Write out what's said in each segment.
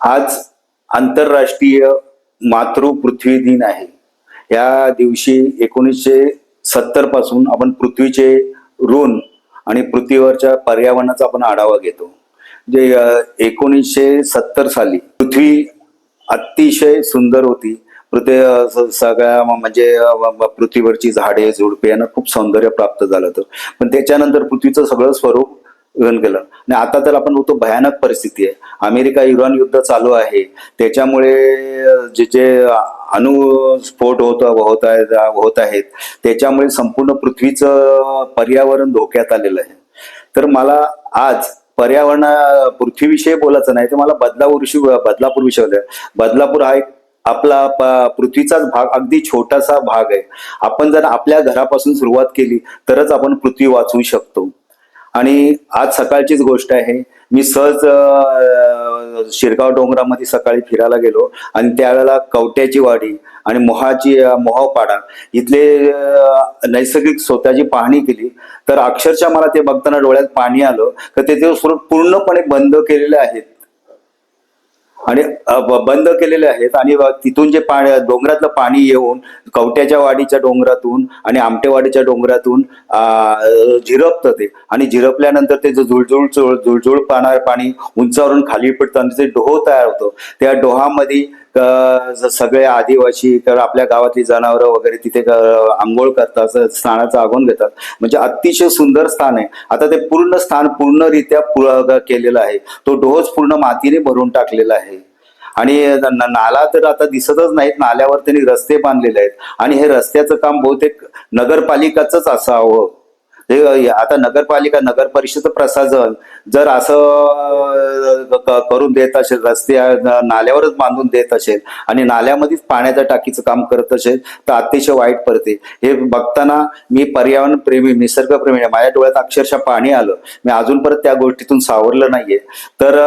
आज आंतरराष्ट्रीय मातृपृथ्वी दिन आहे। या दिवशी 1970 पासून आपण पृथ्वीचे ऋण आणि पृथ्वीवरच्या पर्यावरणाचा आपण आढावा घेतो। जे 1970 साली पृथ्वी अतिशय सुंदर होती। सगळ्या म्हणजे पृथ्वीवरची झाडे झुडपे यांना खूप सौंदर्य प्राप्त झालं होतं, पण त्याच्यानंतर पृथ्वीचं सगळं स्वरूप ग्रहण केलं आणि आता तर आपण होतो भयानक परिस्थिती आहे। अमेरिका इराण युद्ध चालू आहे, त्याच्यामुळे जे जे अणुस्फोट होत आहेत त्याच्यामुळे संपूर्ण पृथ्वीचं पर्यावरण धोक्यात आलेलं आहे। तर मला आज पृथ्वीविषयी बोलायचं नाही, तर मला बदलापूर विषय बदलापूर हा एक आपला पृथ्वीचाच भाग, अगदी छोटासा भाग आहे। आपण जर आपल्या घरापासून सुरुवात केली तरच आपण पृथ्वी वाचवू शकतो। आणि आज सकाळचीच गोष्ट आहे, मी सहज शिरगाव डोंगरामध्ये सकाळी फिरायला गेलो आणि त्यावेळेला कवट्याची वाडी आणि मोहापाडा इथले नैसर्गिक स्वतःची पाहणी केली, तर अक्षरशः मला ते बघताना डोळ्यात पाणी आलं तर ते स्रोत पूर्णपणे बंद केलेले आहेत आणि तिथून जे डोंगरातलं पाणी येऊन कवट्याच्या वाडीच्या डोंगरातून आणि आमटेवाडीच्या डोंगरातून झिरपतं ते, आणि झिरपल्यानंतर ते जुळजुळ पाणी उंचावरून खाली पडतं आणि ते डोह तयार होतं। त्या डोहामध्ये सगळे आदिवासी तर आपल्या गावातली जनावरं वगैरे तिथे आंघोळ करतात, स्नानाचा आगोन घेतात। म्हणजे अतिशय सुंदर स्थान आहे। आता ते पूर्ण स्थान पूर्णरित्या केलेलं आहे, तो डोहच पूर्ण मातीने भरून टाकलेला आहे आणि नाला तर आता दिसतच नाहीत, नाल्यावर त्यांनी रस्ते बांधलेले आहेत आणि हे रस्त्याचं काम बहुतेक नगरपालिकाच असावं। आता नगर परिषद प्रशासन जर असं करून देत असेल, रस्ते नाल्यावरच बांधून देत असेल आणि नाल्यामध्येच पाण्याच्या टाकीचं काम करत असेल तर अतिशय वाईट पडते। हे बघताना मी पर्यावरण प्रेमी, निसर्ग प्रेमी, माझ्या डोळ्यात अक्षरशः पाणी आलं। मी अजून परत त्या गोष्टीतून सावरलं नाहीये। तर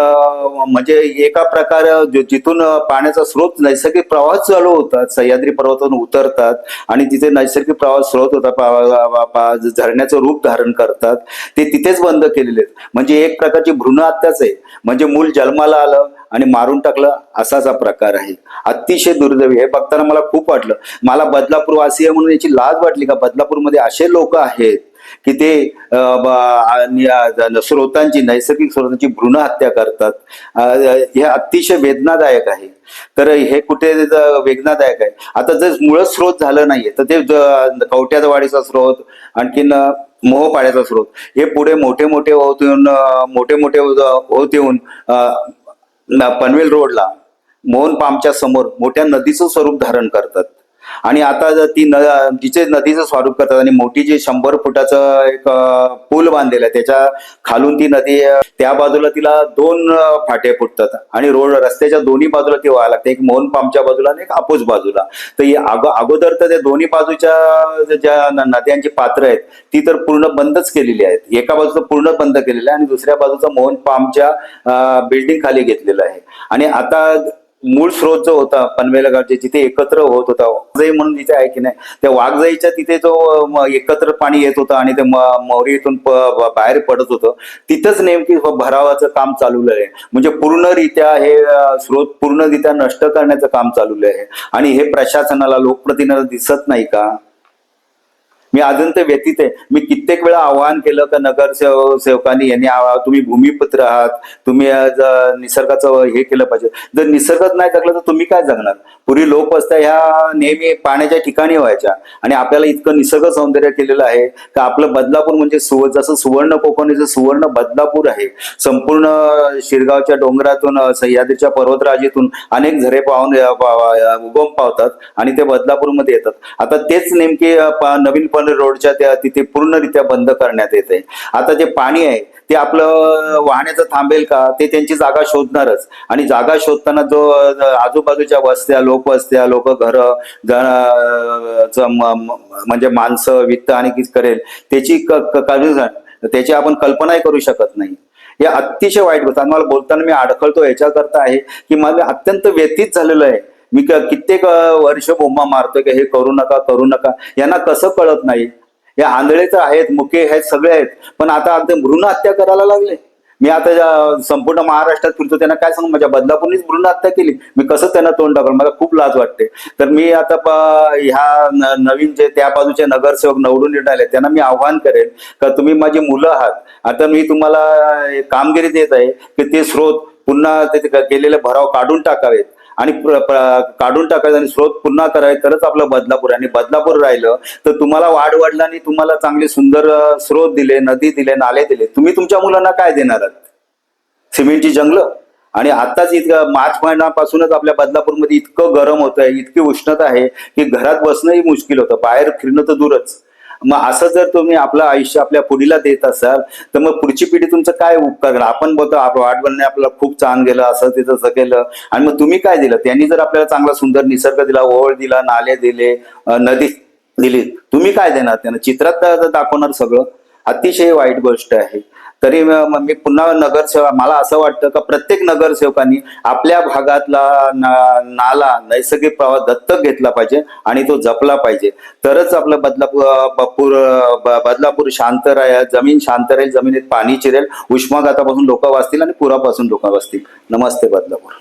म्हणजे एका प्रकार जिथून पाण्याचा स्रोत नैसर्गिक प्रवाह चालू होतात, सह्याद्री पर्वतातून उतरतात आणि तिथे नैसर्गिक प्रवाह स्रोत होता झरण्याचं रूप धारण करतात, ते तिथेच बंद केलेले आहेत। म्हणजे एक प्रकारची भ्रूण हत्याच आहे, म्हणजे मूल जन्माला आलं आणि मारून टाकलं असाच हा प्रकार आहे। अतिशय दुर्दैवी हे बघताना मला खूप वाटलं। मला बदलापूर वासी आहे म्हणून याची लाज वाटली का बदलापूरमध्ये असे लोक आहेत की ते नैसर्गिक स्रोतांची भ्रूण हत्या करतात। हे अतिशय वेदनादायक आहे। तर हे कुठे वेदनादायक आहे। आता जर मूळ स्रोत झालं नाहीये तर ते कवट्याचा वाडीचा स्रोत, आणखीन मोहपाड्याचा स्रोत, हे पुढे मोठे होत येऊन पनवेल रोडला मोहन पामच्या समोर मोठ्या नदीचं स्वरूप धारण करतात आणि आता तिचे नदीचं स्वरूप करतात आणि मोठी जी 100 फुटाचं एक पूल बांधलेला आहे, त्याच्या खालून ती नदी त्या बाजूला तिला 2 फाटे फुटतात आणि रस्त्याच्या दोन्ही बाजूला ती व्हायला लागते, एक मोहन पामच्या बाजूला आणि एक अपोज बाजूला। तर अगोदर तर त्या दोन्ही बाजूच्या ज्या नद्यांची पात्र आहेत ती तर पूर्ण बंदच केलेली आहेत। एका बाजूचं पूर्ण बंद केलेलं आहे आणि दुसऱ्या बाजूचा मोहन पामच्या बिल्डिंग खाली घेतलेलं आहे। आणि आता मूळ स्रोत जो होता पनवेलगावचे जिथे एकत्र होत होता वाघजाई म्हणून जिथे आहे की नाही, त्या वाघजाईच्या तिथे जो एकत्र पाणी येत होतं आणि ते मोरीतून बाहेर पडत होतं, तिथंच नेमकी भरावाचं काम चालवलं आहे। म्हणजे पूर्णरित्या हे स्रोत पूर्णरित्या नष्ट करण्याचं काम चालवलं आहे आणि हे प्रशासनाला, लोकप्रतिनिधींना दिसत नाही का? मी अजून ते व्यतीत आहे। मी कित्येक वेळा आवाहन केलं का नगरसेवकांनी यांनी तुम्ही भूमिपुत्र आहात, तुम्ही निसर्गाचं हे केलं पाहिजे। जर निसर्गच नाही जगला तर तुम्ही काय जगणार? पूर्वी लोकवस्त्या ह्या नेहमी पाण्याच्या ठिकाणी व्हायच्या आणि आपल्याला इतकं निसर्ग सौंदर्य केलेलं आहे का आपलं बदलापूर म्हणजे जसं सुवर्ण कोकणीचं सुवर्ण बदलापूर आहे। संपूर्ण शिरगावच्या डोंगरातून, सह्याद्रीच्या पर्वतराजीतून अनेक झरे उगम पावतात आणि ते बदलापूरमध्ये येतात। आता तेच नेमके नवीन रोडच्या तिथे पूर्णरित्या बंद करण्यात येते। आता जे पाणी आहे ते आपलं वाहण्याचं थांबेल का? ते त्यांची जागा शोधणारच आणि जागा शोधताना जो आजूबाजूच्या वस्त्या, लोक घर म्हणजे माणसं वित्त आणि करेल त्याची आपण कल्पनाही करू शकत नाही। हे अतिशय वाईट गोष्ट। मला बोलताना मी अडखळतो याच्याकरता आहे की मला अत्यंत व्यथित झालेलं आहे। मी कित्येक वर्ष बोंबा मारतोय की हे करू नका, यांना कसं कळत नाही? हे आंधळे तर आहेत, मुके आहेत, सगळे आहेत, पण आता अगदी भ्रूण हत्या करायला लागले। मी आता संपूर्ण महाराष्ट्रात फिरतो, त्यांना काय सांगू माझ्या बदलापूरनीच भ्रूण हत्या केली, मी कसं त्यांना तोंड टाकलं, मला खूप लाज वाटते. तर मी आता ह्या नवीन जे त्या बाजूचे नगरसेवक निवडून येत आले त्यांना मी आव्हान करेन का तुम्ही माझी मुलं आहात, आता मी तुम्हाला कामगिरी देत आहे की ते स्रोत पुन्हा ते केलेले भराव काढून टाकावेत आणि काढून टाकायचं आणि स्रोत पुन्हा करावे, तरच आपलं बदलापूर. आणि बदलापूर राहिलं तर तुम्हाला वाढवडिलांनी तुम्हाला चांगले सुंदर स्रोत दिले, नदी दिले, नाले दिले, तुम्ही तुमच्या मुलांना काय देणार आहात? सिमेंटची जंगलं. आणि आताच इतकं मार्च महिन्यापासूनच आपल्या बदलापूरमध्ये इतकं गरम होत आहे, इतकी उष्णता आहे की घरात बसणंही मुश्किल होतं, बाहेर फिरणं तर दूरच. मग असं जर तुम्ही आपलं आयुष्य आपल्या पुढीला देत असाल तर मग पुढची पिढी तुमचं काय उपकार करणार? आपण बोलतो वाढवण्याने आपल्याला खूप छान गेलं, असं ते तसं केलं, आणि मग तुम्ही काय दिलं? त्यांनी जर आपल्याला चांगला सुंदर निसर्ग दिला, ओळ दिला, नाले दिले, नदी दिली, तुम्ही काय देणार त्यांना? चित्रात दाखवणार सगळं. अतिशय वाईट गोष्ट आहे. तरी मी पुन्हा नगरसेवक, मला असं वाटतं का प्रत्येक नगरसेवकांनी आपल्या भागातला नाला नैसर्गिक प्रवाह दत्तक घेतला पाहिजे आणि तो जपला पाहिजे, तरच आपलं बदलापूर शांत राहील, जमीन शांत राहील, जमिनीत पाणी चिरेल, उष्माघातापासून लोक वाचतील आणि पुरापासून लोक वाचतील. नमस्ते बदलापूर.